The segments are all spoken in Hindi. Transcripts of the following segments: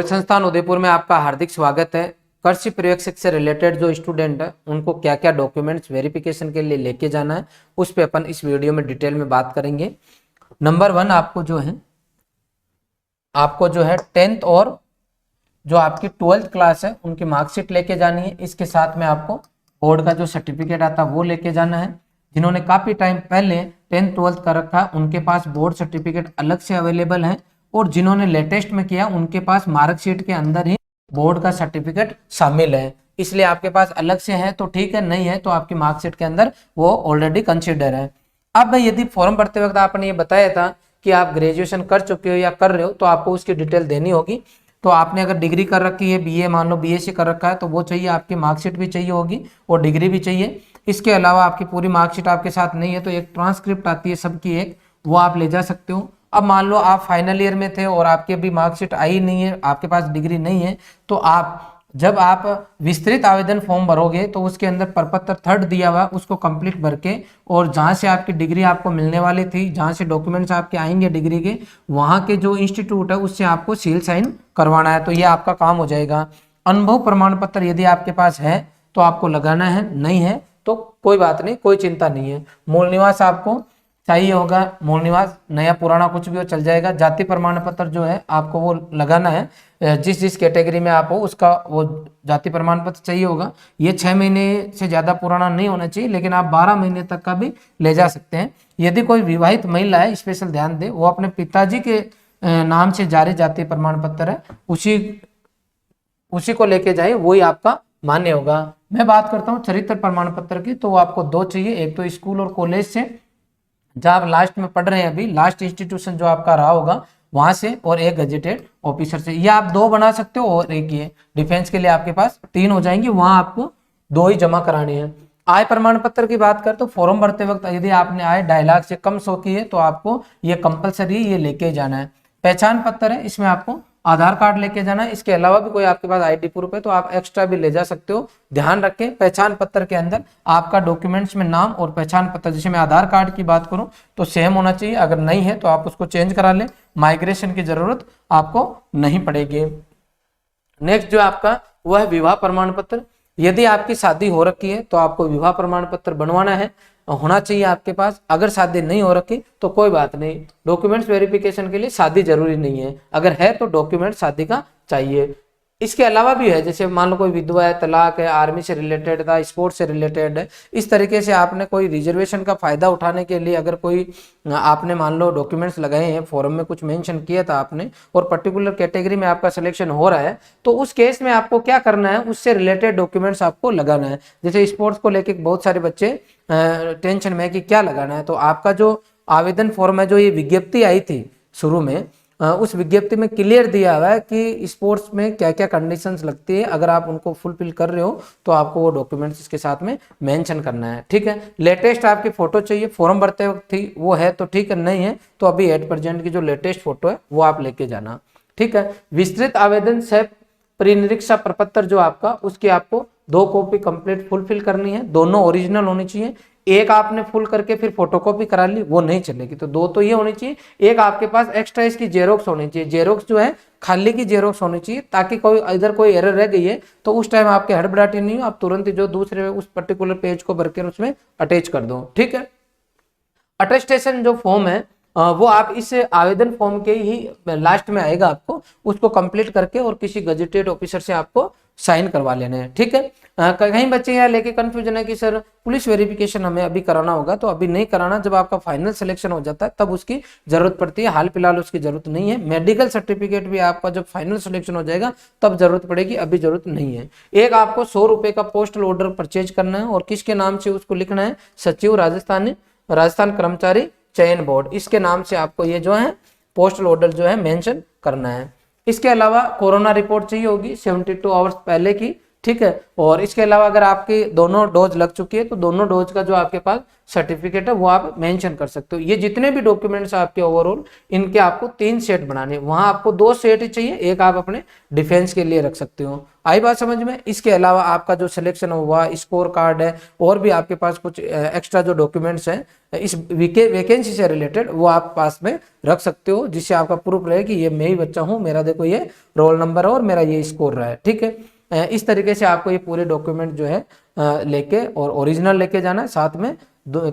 रॉयल संस्थान उदयपुर में आपका हार्दिक स्वागत है। कृषि पर्यवेक्षक से रिलेटेड जो स्टूडेंट है उनको क्या क्या डॉक्यूमेंट्स वेरिफिकेशन के लिए लेके जाना है उस पे अपन इस वीडियो में डिटेल में बात करेंगे। नंबर 1 आपको जो है 10th और जो आपकी 12th क्लास है उनकी मार्कशीट लेके जानी है। इसके साथ में आपको बोर्ड का जो सर्टिफिकेट आता है वो लेके जाना है। जिन्होंने काफी टाइम पहले 10th 12th का रखा उनके पास बोर्ड सर्टिफिकेट अलग से अवेलेबल है और जिन्होंने लेटेस्ट में किया उनके पास मार्कशीट के अंदर ही बोर्ड का सर्टिफिकेट शामिल है। इसलिए आपके पास अलग से है तो ठीक है, नहीं है तो आपकी मार्कशीट के अंदर वो ऑलरेडी कंसिडर है। अब यदि फॉर्म भरते वक्त आपने ये बताया था कि आप ग्रेजुएशन कर चुके हो या कर रहे हो तो आपको उसकी डिटेल देनी होगी। तो आपने अगर डिग्री कर रखी है, बीए मान लो बीएससी कर रखा है तो वो चाहिए, आपकी मार्कशीट भी चाहिए होगी और डिग्री भी चाहिए। इसके अलावा आपकी पूरी मार्कशीट आपके साथ नहीं है तो एक ट्रांसक्रिप्ट आती है सबकी एक, वो आप ले जा सकते हो। अब मान लो आप फाइनल ईयर में थे और आपकी अभी मार्कशीट आई नहीं है, आपके पास डिग्री नहीं है, तो जब आप विस्तृत आवेदन फॉर्म भरोगे तो उसके अंदर प्रपत्र 3rd दिया हुआ उसको कंप्लीट भर के और जहां से आपकी डिग्री आपको मिलने वाली थी, जहां से डॉक्यूमेंट्स आपके आएंगे डिग्री के, वहां के जो इंस्टीट्यूट है उससे आपको सील साइन करवाना है, तो ये आपका काम हो जाएगा। अनुभव प्रमाण पत्र यदि आपके पास है तो आपको लगाना है, नहीं है तो कोई बात नहीं, कोई चिंता नहीं है। मूल निवास आपको चाहिए होगा, मूल निवास नया पुराना कुछ भी हो चल जाएगा। जाति प्रमाण पत्र जो है आपको वो लगाना है, जिस कैटेगरी में आप हो उसका वो जाति प्रमाण पत्र चाहिए होगा। ये 6 महीने से ज्यादा पुराना नहीं होना चाहिए, लेकिन आप 12 महीने तक का भी ले जा सकते हैं। यदि कोई विवाहित महिला है, स्पेशल ध्यान दे, वो अपने पिताजी के नाम से जारी जाति प्रमाण पत्र है उसी को लेके जाए, वही आपका मान्य होगा। मैं बात करता हूँ चरित्र प्रमाण पत्र की, तो आपको 2 चाहिए, एक तो स्कूल और कॉलेज से जहाँ आप लास्ट में पढ़ रहे हैं, अभी लास्ट इंस्टीट्यूशन जो आपका रहा होगा वहां से, और एक गजेटेड ऑफिसर से। ये आप 2 बना सकते हो और एक ये डिफेंस के लिए आपके पास 3 हो जाएंगे, वहां आपको 2 ही जमा कराने हैं। आय प्रमाण पत्र की बात कर तो फॉर्म भरते वक्त यदि आपने आय 2.5 लाख से कम 100 की है तो आपको ये कंपलसरी ये लेके जाना है। पहचान पत्र है, इसमें आपको आधार कार्ड लेके जाना है। इसके अलावा भी कोई आपके पास आईडी प्रूफ है तो आप एक्स्ट्रा भी ले जा सकते हो। ध्यान रखें पहचान पत्र के अंदर आपका डॉक्यूमेंट्स में नाम और पहचान पत्र, जैसे मैं आधार कार्ड की बात करूं तो सेम होना चाहिए, अगर नहीं है तो आप उसको चेंज करा लें, माइग्रेशन की जरूरत आपको नहीं पड़ेगी। नेक्स्ट जो आपका वो है विवाह प्रमाण पत्र। यदि आपकी शादी हो रखी है तो आपको विवाह प्रमाण पत्र बनवाना है, होना चाहिए आपके पास। अगर शादी नहीं हो रखी तो कोई बात नहीं, डॉक्यूमेंट्स वेरिफिकेशन के लिए शादी जरूरी नहीं है, अगर है तो डॉक्यूमेंट शादी का चाहिए। इसके अलावा भी है, जैसे मान लो कोई विधवा है, तलाक है, आर्मी से रिलेटेड था, स्पोर्ट्स से रिलेटेड है, इस तरीके से आपने कोई रिजर्वेशन का फायदा उठाने के लिए अगर कोई आपने मान लो डॉक्यूमेंट्स लगाए हैं, फॉर्म में कुछ मेंशन किया था आपने और पर्टिकुलर कैटेगरी में आपका सिलेक्शन हो रहा है, तो उस केस में आपको क्या करना है, उससे रिलेटेड डॉक्यूमेंट्स आपको लगाना है। जैसे स्पोर्ट्स को लेके बहुत सारे बच्चे टेंशन में कि क्या लगाना है, तो आपका जो आवेदन फॉर्म है, जो ये विज्ञप्ति आई थी शुरू में, उस विज्ञप्ति में क्लियर दिया हुआ है कि स्पोर्ट्स में क्या क्या कंडीशंस लगती है, अगर आप उनको फुलफिल कर रहे हो तो आपको वो डॉक्यूमेंट्स इसके साथ में मेंशन करना है। ठीक है, लेटेस्ट आपकी फोटो चाहिए, फॉर्म भरते वक्त थी वो है तो ठीक है, नहीं है तो अभी एट प्रेजेंट की जो लेटेस्ट फोटो है वो आप लेके जाना। ठीक है, विस्तृत आवेदन से परिनिरीक्षा प्रपत्र जो आपका, उसकी आपको 2 कॉपी कंप्लीट फुलफिल करनी है, दोनों ओरिजिनल होनी चाहिए। एक आपने फुल करके फिर फोटोकॉपी करा ली वो नहीं चलेगी, तो 2 तो ये होनी चाहिए। एक आपके पास एक्स्ट्रा इसकी जेरोक्स होनी चाहिए, जेरोक्स जो है खाली की जेरोक्स होनी चाहिए, ताकि कोई इधर कोई एरर रह गई है तो उस टाइम आपके हड़बड़ाहट नहीं हो, आप तुरंत ही जो दूसरे उस पर्टिकुलर पेज को भरकर उसमें अटैच कर दो। ठीक है, अटेस्टेशन जो फॉर्म है वो आप इस आवेदन फॉर्म के ही लास्ट में आएगा, आपको उसको कंप्लीट करके और किसी गजेटेड ऑफिसर से आपको साइन करवा लेने हैं। ठीक है, कहीं बच्चे यहाँ लेके कंफ्यूजन है कि सर पुलिस वेरिफिकेशन हमें अभी कराना होगा, तो अभी नहीं कराना, जब आपका फाइनल सिलेक्शन हो जाता है तब उसकी जरूरत पड़ती है, हाल फिलहाल उसकी जरूरत नहीं है। मेडिकल सर्टिफिकेट भी आपका जब फाइनल सिलेक्शन हो जाएगा तब जरूरत पड़ेगी, अभी जरूरत नहीं है। एक आपको 100 रुपए का पोस्टल ऑर्डर परचेज करना है और किसके नाम से उसको लिखना है, सचिव राजस्थान कर्मचारी चयन बोर्ड, इसके नाम से आपको ये जो है पोस्टल ऑर्डर जो है मेंशन करना है। इसके अलावा कोरोना रिपोर्ट चाहिए होगी 72 आवर्स पहले की, ठीक है। और इसके अलावा अगर आपकी दोनों डोज लग चुकी है तो दोनों डोज का जो आपके पास सर्टिफिकेट है वो आप मेंशन कर सकते हो। ये जितने भी डॉक्यूमेंट्स आपके ओवरऑल, इनके आपको 3 सेट बनाने, वहां आपको 2 सेट ही चाहिए, एक आप अपने डिफेंस के लिए रख सकते हो। आई बात समझ में। इसके अलावा आपका जो सिलेक्शन हुआ, स्कोर कार्ड है, और भी आपके पास कुछ एक्स्ट्रा जो डॉक्यूमेंट्स हैं इस वैकेंसी से रिलेटेड, वो आप पास में रख सकते हो, जिससे आपका प्रूफ रहे कि ये मैं ही बच्चा हूँ, मेरा देखो ये रोल नंबर है और मेरा ये स्कोर रहा है। ठीक है, इस तरीके से आपको ये पूरे डॉक्यूमेंट जो है लेके, और ओरिजिनल लेके जाना है, साथ में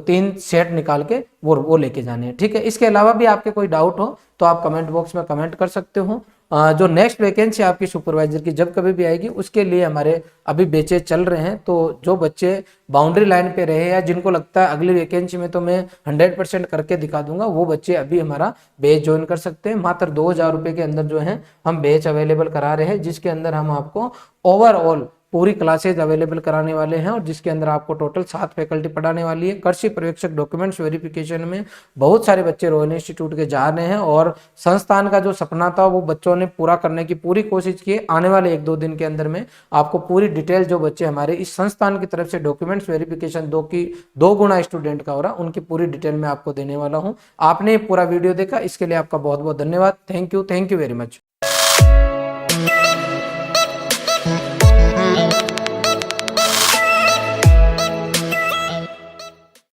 3 सेट निकाल के वो लेके जाने हैं। ठीक है। इसके अलावा भी आपके कोई डाउट हो तो आप कमेंट बॉक्स में कमेंट कर सकते हो। जो नेक्स्ट वैकेंसी आपकी सुपरवाइजर की जब कभी भी आएगी, उसके लिए हमारे अभी बैचेज चल रहे हैं। तो जो बच्चे बाउंड्री लाइन पे रहे या जिनको लगता है अगली वैकेंसी में तो मैं 100% करके दिखा दूंगा, वो बच्चे अभी हमारा बैच ज्वाइन कर सकते हैं। मात्र 2000 रुपये के अंदर जो है हम बैच अवेलेबल करा रहे हैं, जिसके अंदर हम आपको ओवरऑल पूरी क्लासेज अवेलेबल कराने वाले हैं, और जिसके अंदर आपको टोटल 7 फैकल्टी पढ़ाने वाली है। कृषि पर्यवेक्षक डॉक्यूमेंट्स वेरिफिकेशन में बहुत सारे बच्चे रोहन इंस्टीट्यूट के जा रहे हैं, और संस्थान का जो सपना था वो बच्चों ने पूरा करने की पूरी कोशिश की है। आने वाले 1-2 दिन के अंदर में आपको पूरी डिटेल जो बच्चे हमारे इस संस्थान की तरफ से डॉक्यूमेंट्स वेरिफिकेशन 2 गुना स्टूडेंट का हो रहा, उनकी पूरी डिटेल में आपको देने वाला हूँ। आपने पूरा वीडियो देखा, इसके लिए आपका बहुत बहुत धन्यवाद। Thank you very much.